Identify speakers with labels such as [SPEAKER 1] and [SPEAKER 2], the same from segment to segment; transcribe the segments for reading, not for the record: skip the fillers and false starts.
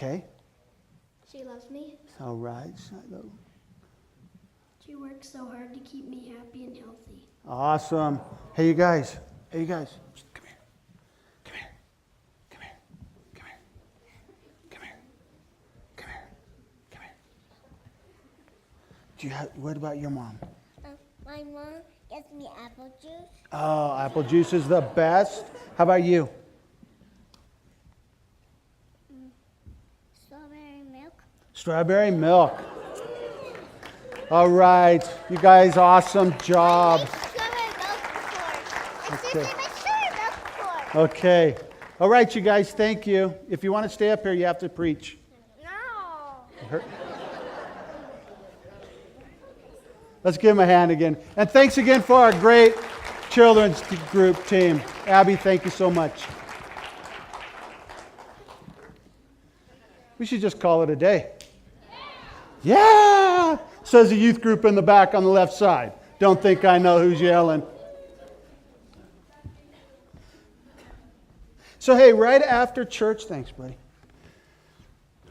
[SPEAKER 1] Okay.
[SPEAKER 2] She loves me.
[SPEAKER 1] All right, Shiloh.
[SPEAKER 2] She works so hard to keep me happy and healthy.
[SPEAKER 1] Awesome. Hey, you guys. Come here. Come here. Come here. Come here. Come here. Come here. Come here. What about your mom?
[SPEAKER 3] My mom gets me apple juice.
[SPEAKER 1] Oh, apple juice is the best. How about you?
[SPEAKER 3] Strawberry milk.
[SPEAKER 1] Strawberry milk. All right. You guys, awesome job.
[SPEAKER 3] Strawberry milk before.
[SPEAKER 1] Okay.
[SPEAKER 3] Strawberry milk before.
[SPEAKER 1] Okay. All right, you guys, thank you. If you want to stay up here, you have to preach.
[SPEAKER 3] No.
[SPEAKER 1] Let's give him a hand again. And thanks again for our great children's group team. Abby, thank you so much. We should just call it a day. Yeah! Says the youth group in the back on the left side. Don't think I know who's yelling. So hey, right after church, thanks buddy.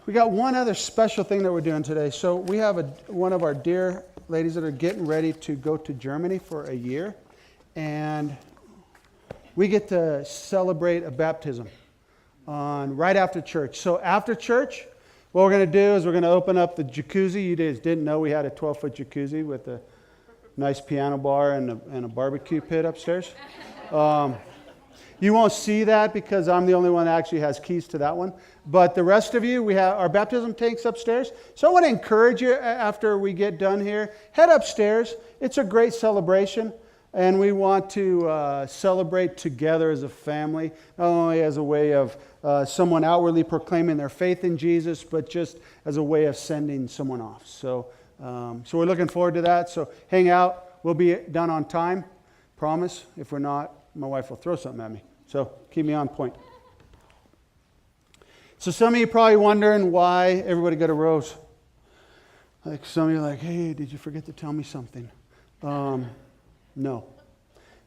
[SPEAKER 1] We got one other special thing that we're doing today. So we have one of our dear ladies that are getting ready to go to Germany for a year. And we get to celebrate a baptism right after church. So after church, what we're going to do is we're going to open up the jacuzzi. You guys didn't know we had a 12-foot jacuzzi with a nice piano bar and a barbecue pit upstairs. You won't see that because I'm the only one that actually has keys to that one. But the rest of you, we have our baptism tanks upstairs. So I want to encourage you after we get done here, head upstairs. It's a great celebration. And we want to celebrate together as a family, not only as a way of someone outwardly proclaiming their faith in Jesus, but just as a way of sending someone off. So we're looking forward to that. So hang out. We'll be done on time. Promise. If we're not, my wife will throw something at me. So keep me on point. So some of you are probably wondering why everybody got a rose. Like some of you are like, hey, did you forget to tell me something? No.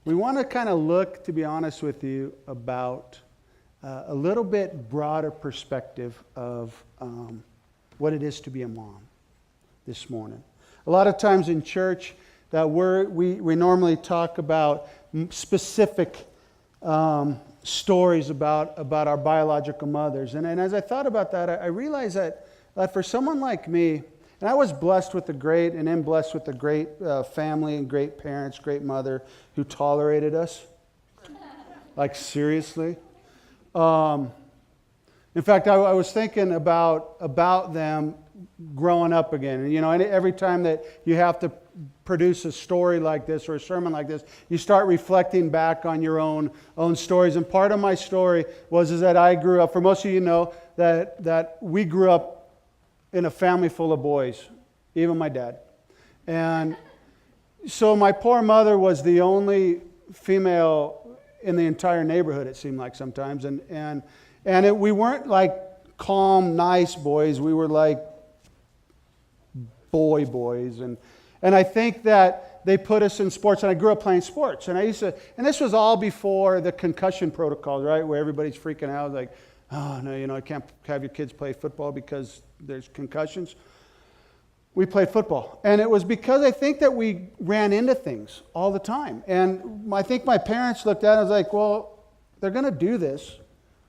[SPEAKER 1] We want to kind of look, to be honest with you, about a little bit broader perspective of what it is to be a mom this morning. A lot of times in church, that we normally talk about specific stories about our biological mothers. And as I thought about that, I realized that for someone like me, and I was blessed with a great, and am blessed with a great family and great parents, great mother who tolerated us. Like seriously. In fact, I was thinking about them growing up again. And, and every time that you have to produce a story like this or a sermon like this, you start reflecting back on your own stories. And part of my story is that I grew up, for most of you know, that we grew up in a family full of boys, even my dad. And so my poor mother was the only female in the entire neighborhood, it seemed like sometimes. And we weren't like calm, nice boys. We were like boys. And I think that they put us in sports, and I grew up playing sports. And and this was all before the concussion protocol, right? Where everybody's freaking out, like, oh, no, I can't have your kids play football because there's concussions. We played football. And it was because I think that we ran into things all the time. And I think my parents looked at it and was like, well, they're going to do this.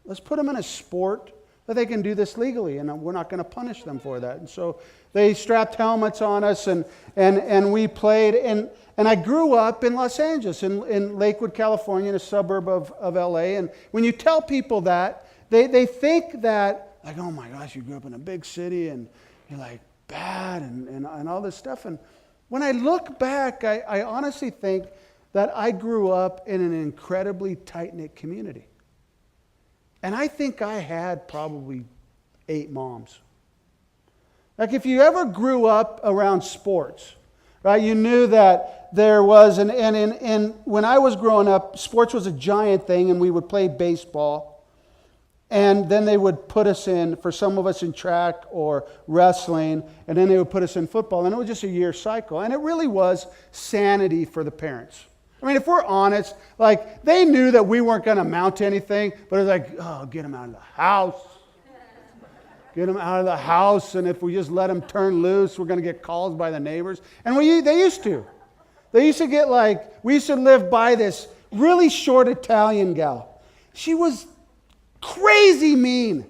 [SPEAKER 1] Let's put them in a sport that they can do this legally, and we're not going to punish them for that. And so they strapped helmets on us, and we played. And I grew up in Los Angeles, in Lakewood, California, in a suburb of LA. And when you tell people that, they think that, like, oh my gosh, you grew up in a big city, and you're like bad, and all this stuff. And when I look back, I honestly think that I grew up in an incredibly tight-knit community. And I think I had probably 8 moms. Like if you ever grew up around sports, right, you knew that there was, and when I was growing up, sports was a giant thing, and we would play baseball. And then they would put us in, for some of us, in track or wrestling, and then they would put us in football. And it was just a year cycle. And it really was sanity for the parents. I mean, if we're honest, like, they knew that we weren't going to amount to anything, but it was like, oh, get them out of the house. Get them out of the house, and if we just let them turn loose, we're going to get calls by the neighbors. And they used to. They used to get we used to live by this really short Italian gal. She was crazy mean.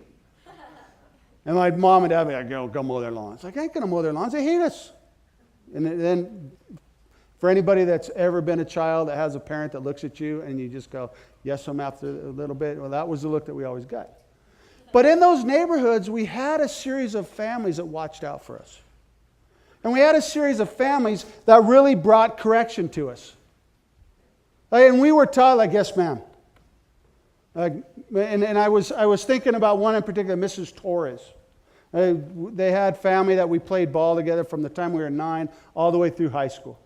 [SPEAKER 1] And my mom and dad would be like, go mow their lawns. Like, I ain't going to mow their lawns. They hate us. And then for anybody that's ever been a child that has a parent that looks at you and you just go, yes, I'm after a little bit. Well, that was the look that we always got. But in those neighborhoods, we had a series of families that watched out for us. And we had a series of families that really brought correction to us. And we were taught, like, yes, ma'am. And I was thinking about one in particular, Mrs. Torres. They had family that we played ball together from the time we were 9 all the way through high school.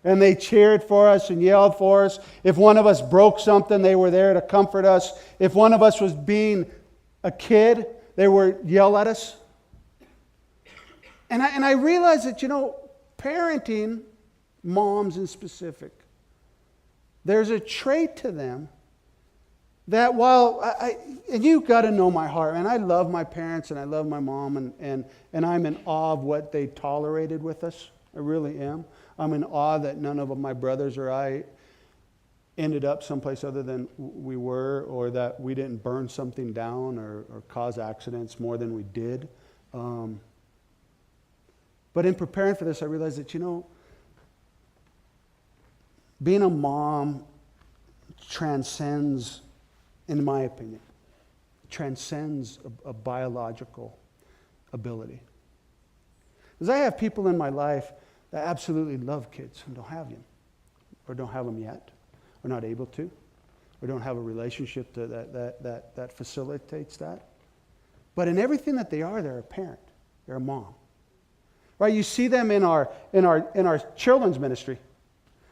[SPEAKER 1] And they cheered for us and yelled for us. If one of us broke something, they were there to comfort us. If one of us was being a kid, they would yell at us. And I realized that, parenting, moms in specific, there's a trait to them that while, and you've got to know my heart, and I love my parents and I love my mom, and I'm in awe of what they tolerated with us. I really am. I'm in awe that none of my brothers or I ended up someplace other than we were, or that we didn't burn something down or cause accidents more than we did. But in preparing for this, I realized that, being a mom transcends, in my opinion, transcends a biological ability. Because I have people in my life that absolutely love kids and don't have them, or don't have them yet, or not able to, or don't have a relationship that facilitates that. But in everything that they are, they're a parent, they're a mom. Right? You see them in our children's ministry.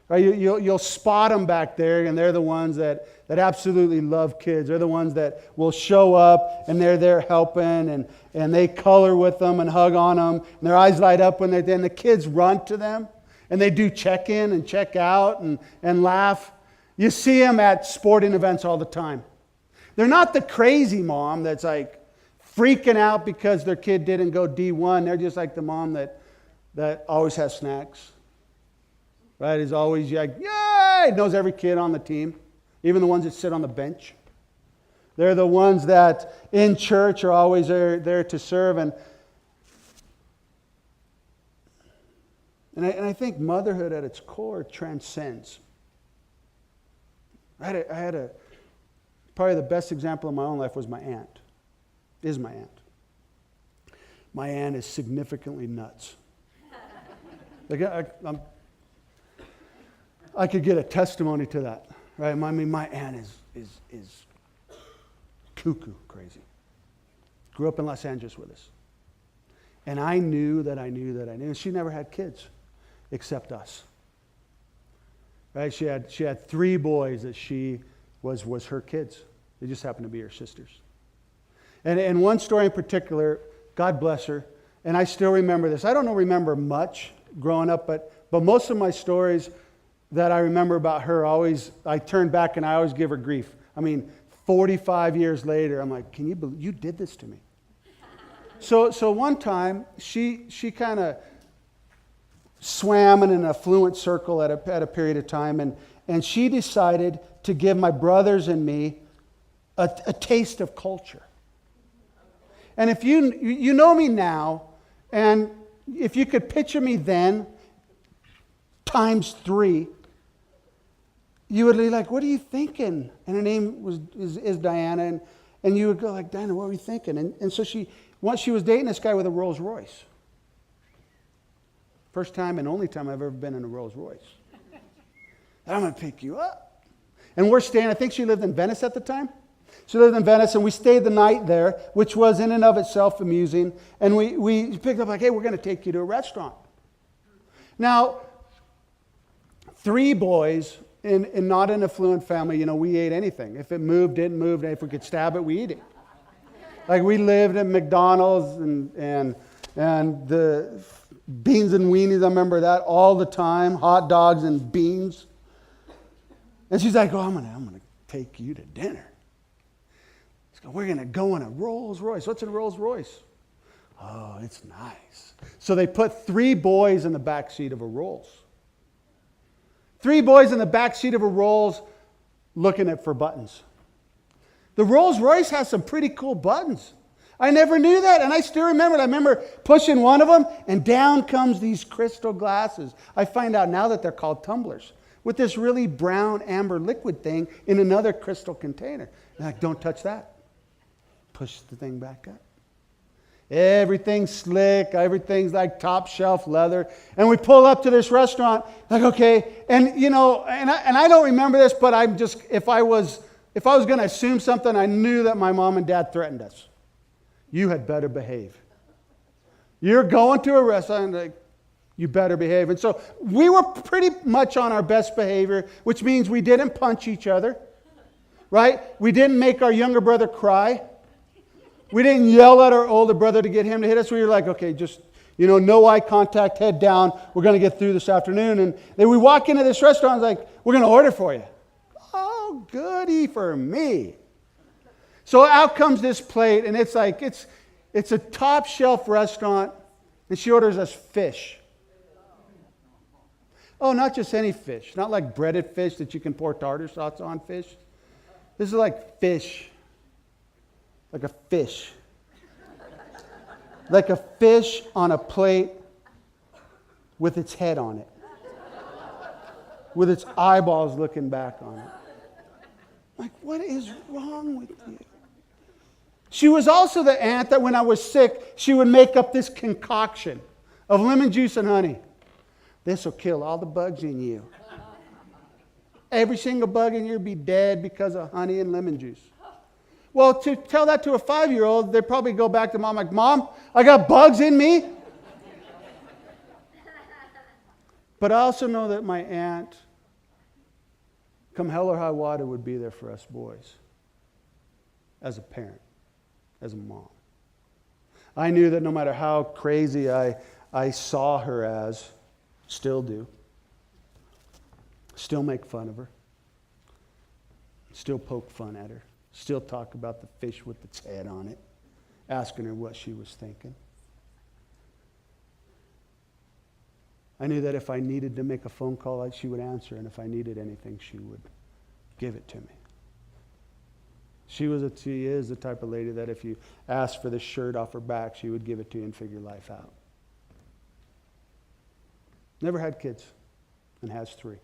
[SPEAKER 1] Right? You'll spot them back there, and they're the ones that absolutely love kids. They're the ones that will show up, and they're there helping, and they color with them and hug on them, and their eyes light up when then the kids run to them, and they do check-in and check-out and laugh. You see them at sporting events all the time. They're not the crazy mom that's like freaking out because their kid didn't go D1. They're just like the mom that always has snacks. Right? Is always like, yay! Knows every kid on the team, even the ones that sit on the bench. They're the ones that in church are always there to serve. And I think motherhood at its core transcends. I had probably the best example in my own life was my aunt. Is my aunt. My aunt is significantly nuts. Like I could get a testimony to that, right? I mean, my aunt is cuckoo crazy. Grew up in Los Angeles with us. And I knew that I knew. And she never had kids except us. Right? She had 3 boys that she was her kids. They just happened to be her sisters. And one story in particular, God bless her, and I still remember this. I don't remember much growing up, but most of my stories that I remember about her, I turn back and I always give her grief. I mean, 45 years later, I'm like, can you believe you did this to me? So one time, she kind of swam in an affluent circle at a period of time, and she decided to give my brothers and me a taste of culture. And if you know me now, and if you could picture me then, times 3, you would be like, what are you thinking? And her name is Diana, and you would go like, Diana, what were you thinking? And so once she was dating this guy with a Rolls Royce. First time and only time I've ever been in a Rolls Royce. I'm going to pick you up. And we're staying, I think she lived in Venice at the time. She lived in Venice, and we stayed the night there, which was in and of itself amusing. And we picked up like, hey, we're going to take you to a restaurant. Now, 3 boys in not an affluent family, we ate anything. If it moved, didn't move, and if we could stab it, we eat it. Like we lived at McDonald's and the beans and weenies, I remember that all the time, hot dogs and beans. And she's like, I'm gonna take you to dinner. We're going to go in a Rolls Royce. What's in a Rolls Royce? Oh, it's nice. So they put 3 boys in the back seat of a Rolls. 3 boys in the back seat of a Rolls looking for buttons. The Rolls Royce has some pretty cool buttons. I never knew that, and I still remember it. I remember pushing one of them, and down comes these crystal glasses. I find out now that they're called tumblers, with this really brown amber liquid thing in another crystal container. And I'm like, don't touch that. Push the thing back up. Everything's slick. Everything's like top shelf leather. And we pull up to this restaurant. Like, okay. And, you know, and I don't remember this, but I'm just, if I was going to assume something, I knew that my mom and dad threatened us. You had better behave. You're going to a restaurant, like, you better behave. And so we were pretty much on our best behavior, which means we didn't punch each other, right? We didn't make our younger brother cry. We didn't yell at our older brother to get him to hit us. We were like, okay, just, you know, no eye contact, head down. We're going to get through this afternoon. And then we walk into this restaurant, it's like, we're going to order for you. Oh, goody for me. So out comes this plate, and it's like, it's a top shelf restaurant, and she orders us fish. Oh, not just any fish. Not like breaded fish that you can pour tartar sauce on fish. This is like fish. Like a fish. Like a fish on a plate with its head on it. With its eyeballs looking back on it. Like, what is wrong with you? She was also the aunt that when I was sick, she would make up this concoction of lemon juice and honey. This will kill all the bugs in you. Every single bug in you will be dead because of honey and lemon juice. Well, to tell that to a 5-year-old, they'd probably go back to mom like, Mom, I got bugs in me. But I also know that my aunt, come hell or high water, would be there for us boys as a parent, as a mom. I knew that no matter how crazy I saw her as, still do, still make fun of her, still poke fun at her, still talk about the fish with its head on it, asking her what she was thinking. I knew that if I needed to make a phone call, she would answer, and if I needed anything, she would give it to me. She is the type of lady that if you asked for the shirt off her back, she would give it to you and figure life out. Never had kids, and has 3.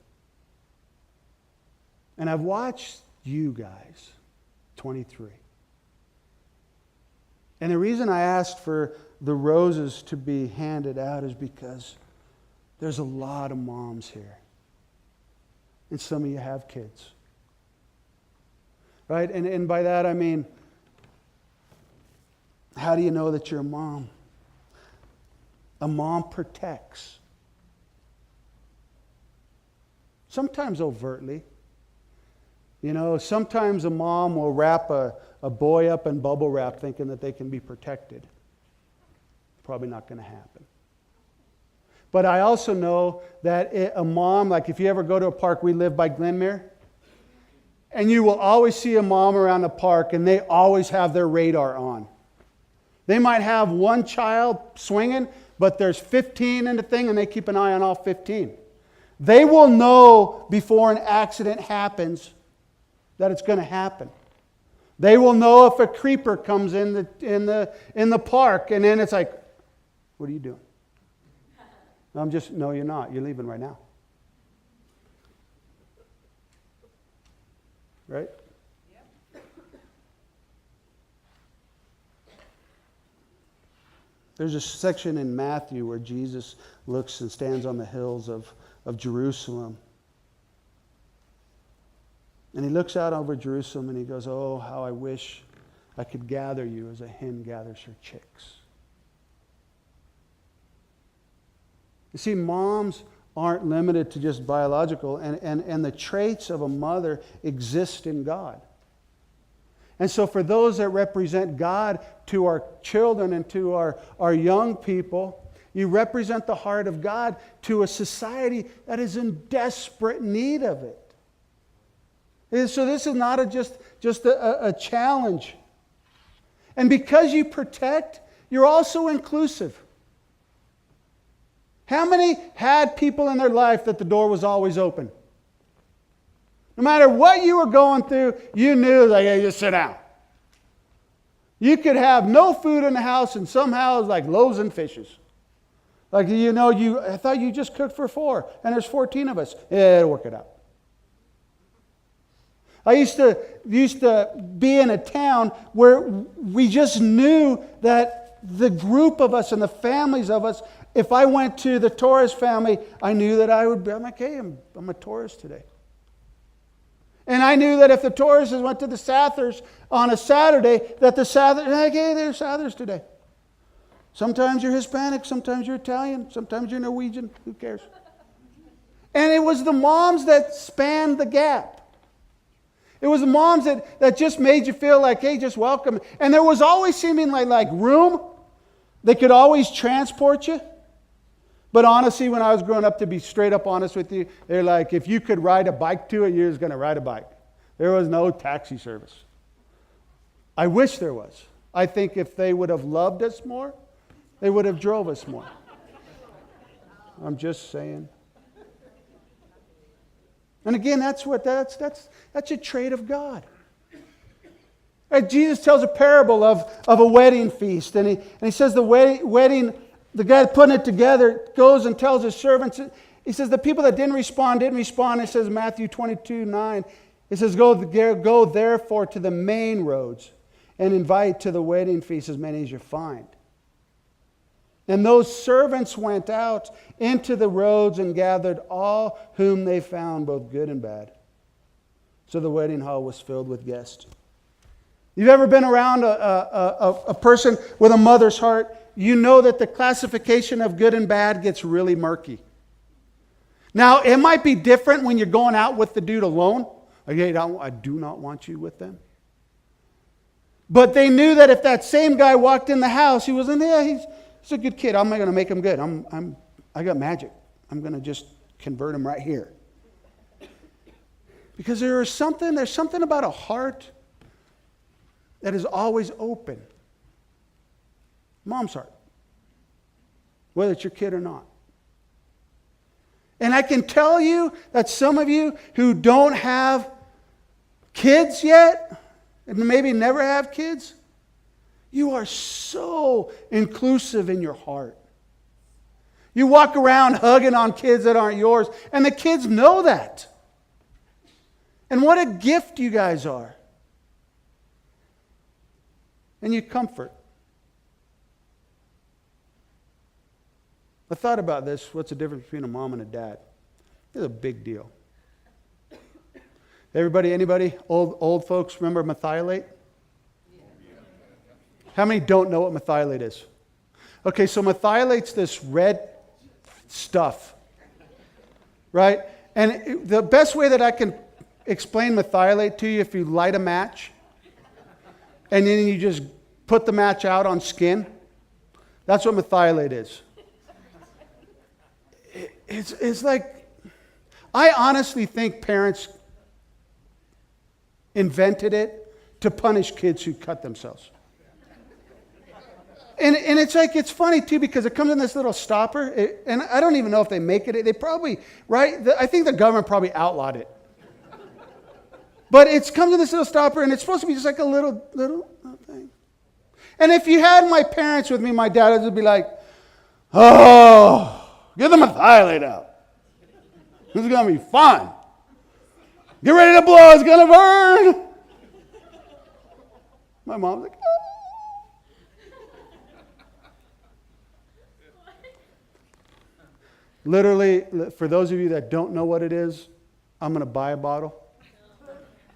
[SPEAKER 1] And I've watched you guys, 23. And the reason I asked for the roses to be handed out is because there's a lot of moms here. And some of you have kids. Right? And by that I mean, how do you know that you're a mom? A mom protects. Sometimes overtly. You know, sometimes a mom will wrap a boy up in bubble wrap thinking that they can be protected. Probably not going to happen. But I also know that a mom, like if you ever go to a park, we live by Glenmere, and you will always see a mom around the park, and they always have their radar on. They might have one child swinging, but there's 15 in the thing, and they keep an eye on all 15. They will know before an accident happens that it's going to happen. They will know if a creeper comes in the park, and then it's like, what are you doing? No, you're not. You're leaving right now. Right? Yep. There's a section in Matthew where Jesus looks and stands on the hills of Jerusalem. And he looks out over Jerusalem and he goes, oh, how I wish I could gather you as a hen gathers her chicks. You see, moms aren't limited to just biological, and the traits of a mother exist in God. And so for those that represent God to our children and to our young people, you represent the heart of God to a society that is in desperate need of it. And so this is not just a challenge. And because you protect, you're also inclusive. How many had people in their life that the door was always open? No matter what you were going through, you knew, like, hey, just sit down. You could have no food in the house, and somehow it's like loaves and fishes. Like, I thought you just cooked for 4, and there's 14 of us. Yeah, it'll work it out. I used to be in a town where we just knew that the group of us and the families of us, if I went to the Torres family, I knew that I'm like, hey, I'm a Torres today. And I knew that if the Torreses went to the Sathers on a Saturday, that the Sathers, like, hey, they're Sathers today. Sometimes you're Hispanic, sometimes you're Italian, sometimes you're Norwegian, who cares? And it was the moms that spanned the gap. It was the moms that just made you feel like, hey, just welcome. And there was always seeming like room. They could always transport you. But honestly, when I was growing up, to be straight up honest with you, they're like, if you could ride a bike to it, you're just going to ride a bike. There was no taxi service. I wish there was. I think if they would have loved us more, they would have drove us more. I'm just saying. And again, that's a trait of God. Right, Jesus tells a parable of a wedding feast, and he says the wedding, the guy putting it together goes and tells his servants. He says the people that didn't respond. It says Matthew 22:9. It says, go therefore to the main roads and invite to the wedding feast as many as you find. And those servants went out into the roads and gathered all whom they found, both good and bad. So the wedding hall was filled with guests. You've ever been around a person with a mother's heart? You know that the classification of good and bad gets really murky. Now, it might be different when you're going out with the dude alone. Okay, I do not want you with them. But they knew that if that same guy walked in the house, he wasn't there. He's a good kid. I'm not going to make him good. I got magic. I'm going to just convert him right here. Because there's something about a heart that is always open. Mom's heart. Whether it's your kid or not. And I can tell you that some of you who don't have kids yet, and maybe never have kids, you are so inclusive in your heart. You walk around hugging on kids that aren't yours, and the kids know that. And what a gift you guys are. And you comfort. I thought about this. What's the difference between a mom and a dad? It's a big deal. Anybody, old folks, remember methylate? How many don't know what methylate is? Okay, so methylate's this red stuff, right? And the best way that I can explain methylate to you, if you light a match, and then you just put the match out on skin, that's what methylate is. It's like, I honestly think parents invented it to punish kids who cut themselves. And it's like, it's funny too, because it comes in this little stopper, and I don't even know if they make it. They probably, right? I think the government probably outlawed it. But it comes in this little stopper, and it's supposed to be just like a little thing. And if you had my parents with me, my dad would be like, oh, get the methylate out. This is going to be fun. Get ready to blow, it's going to burn. My mom's like, oh. Literally, for those of you that don't know what it is, I'm going to buy a bottle.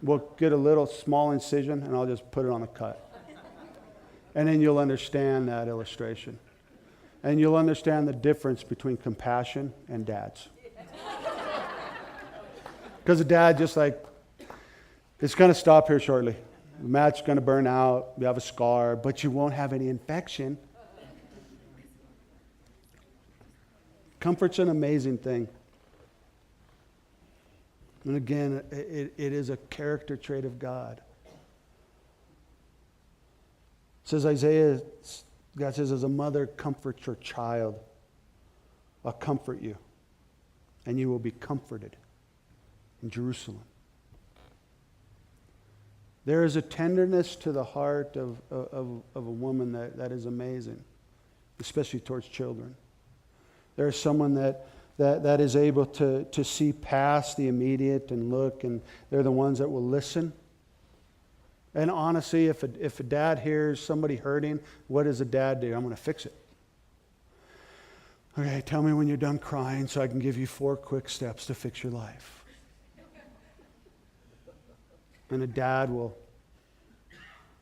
[SPEAKER 1] We'll get a little small incision, and I'll just put it on the cut. And then you'll understand that illustration. And you'll understand the difference between compassion and dads. Because a dad just like, it's going to stop here shortly. The match's going to burn out. You have a scar, but you won't have any infection. Comfort's an amazing thing. And again, it is a character trait of God. It says Isaiah God says, as a mother comforts her child, I'll comfort you, and you will be comforted in Jerusalem. There is a tenderness to the heart of a woman that is amazing, especially towards children. There is someone that is able to see past the immediate and look, and they're the ones that will listen. And honestly, if a dad hears somebody hurting, what does a dad do? I'm going to fix it. Okay, tell me when you're done crying so I can give you 4 quick steps to fix your life. And a dad will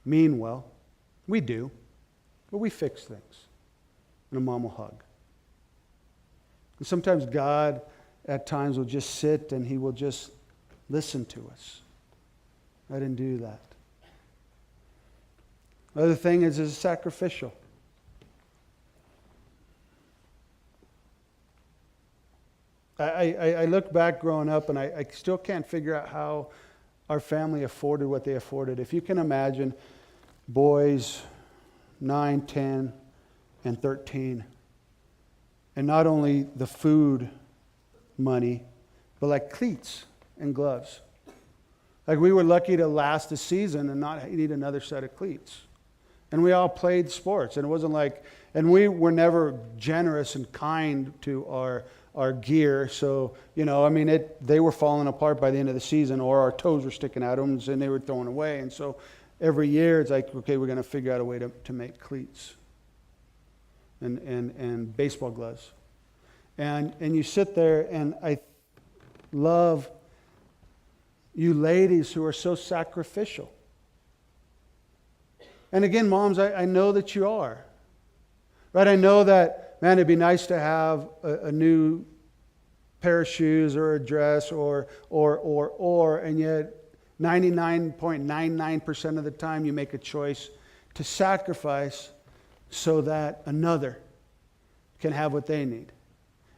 [SPEAKER 1] mean well. We do. But we fix things. And a mom will hug. And sometimes God at times will just sit and he will just listen to us. I didn't do that. Other thing is sacrificial. I look back growing up and I still can't figure out how our family afforded what they afforded. If you can imagine boys 9, 10, and 13, and not only the food money, but like cleats and gloves. Like we were lucky to last the season and not need another set of cleats. And we all played sports, and it wasn't like, and we were never generous and kind to our gear. So, they were falling apart by the end of the season, or our toes were sticking out of them and they were thrown away. And so every year it's like, okay, we're going to figure out a way to make cleats and baseball gloves. And you sit there, and I love you ladies who are so sacrificial. And again, moms, I know that you are. Right? I know that, man, it'd be nice to have a new pair of shoes or a dress or, and yet 99.99% of the time you make a choice to sacrifice so that another can have what they need.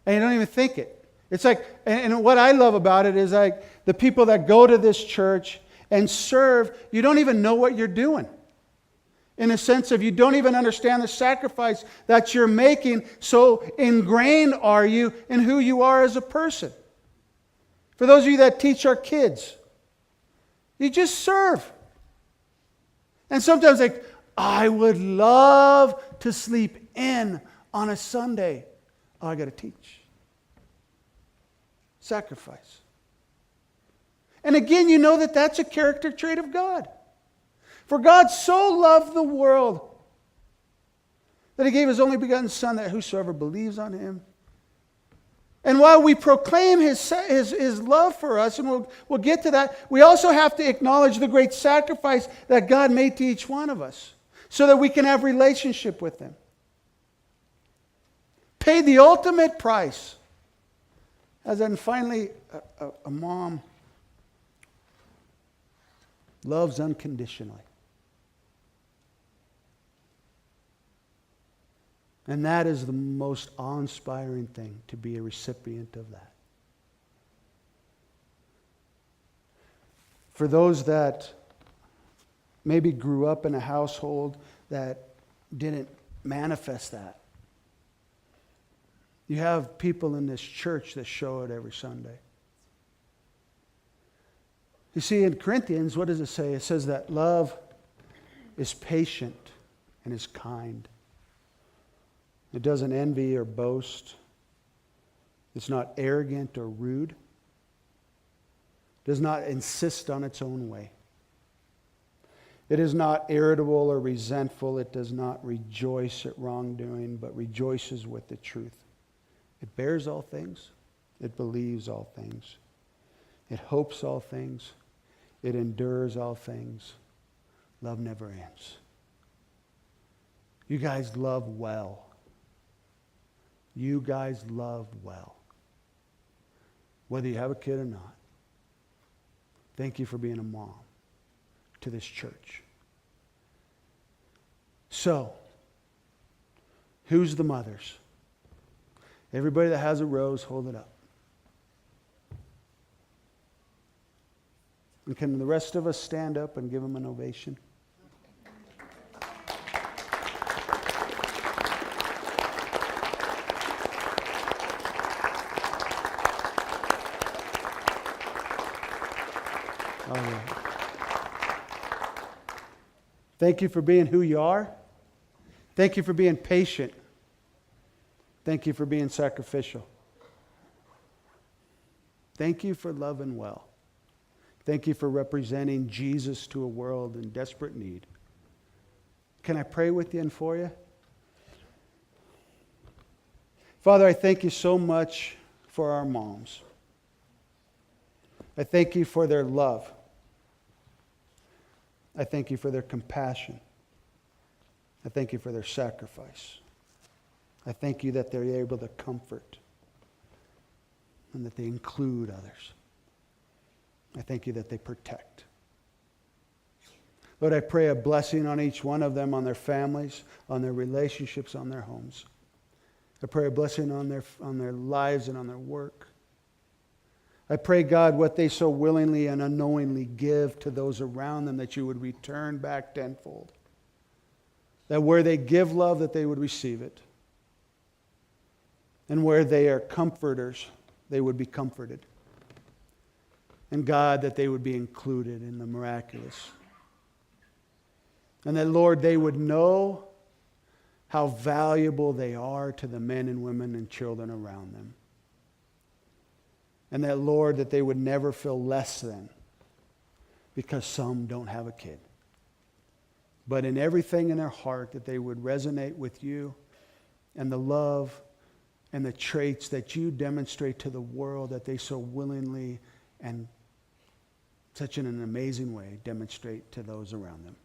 [SPEAKER 1] And you don't even think it. It's like, and what I love about it is like the people that go to this church and serve, you don't even know what you're doing. In a sense of you don't even understand the sacrifice that you're making, so ingrained are you in who you are as a person. For those of you that teach our kids, you just serve. And sometimes like, I would love to sleep in on a Sunday. Oh, I got to teach. Sacrifice. And again, you know that that's a character trait of God. For God so loved the world that He gave His only begotten Son, that whosoever believes on Him. And while we proclaim His love for us, and we'll get to that, we also have to acknowledge the great sacrifice that God made to each one of us so that we can have relationship with Him. Paid the ultimate price. As then finally, a mom loves unconditionally. And that is the most awe-inspiring thing, to be a recipient of that. For those that maybe grew up in a household that didn't manifest that, you have people in this church that show it every Sunday. You see, in Corinthians, what does it say? It says that love is patient and is kind. It doesn't envy or boast. It's not arrogant or rude. It does not insist on its own way. It is not irritable or resentful. It does not rejoice at wrongdoing, but rejoices with the truth. It bears all things. It believes all things. It hopes all things. It endures all things. Love never ends. You guys love well. You guys love well. Whether you have a kid or not. Thank you for being a mom to this church. So, who's the mothers? Everybody that has a rose, hold it up. And can the rest of us stand up and give them an ovation? All right. Thank you for being who you are. Thank you for being patient. Thank you for being sacrificial. Thank you for loving well. Thank you for representing Jesus to a world in desperate need. Can I pray with you and for you? Father, I thank you so much for our moms. I thank you for their love. I thank you for their compassion. I thank you for their sacrifice. I thank you that they're able to comfort and that they include others. I thank you that they protect. Lord, I pray a blessing on each one of them, on their families, on their relationships, on their homes. I pray a blessing on their lives and on their work. I pray, God, what they so willingly and unknowingly give to those around them, that you would return back tenfold. That where they give love, that they would receive it. And where they are comforters, they would be comforted. And God, that they would be included in the miraculous. And that, Lord, they would know how valuable they are to the men and women and children around them. And that, Lord, that they would never feel less than because some don't have a kid. But in everything in their heart, that they would resonate with you and the love and the traits that you demonstrate to the world, that they so willingly and such in an amazing way demonstrate to those around them.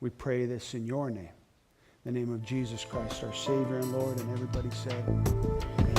[SPEAKER 1] We pray this in your name, in the name of Jesus Christ, our Savior and Lord, and everybody said,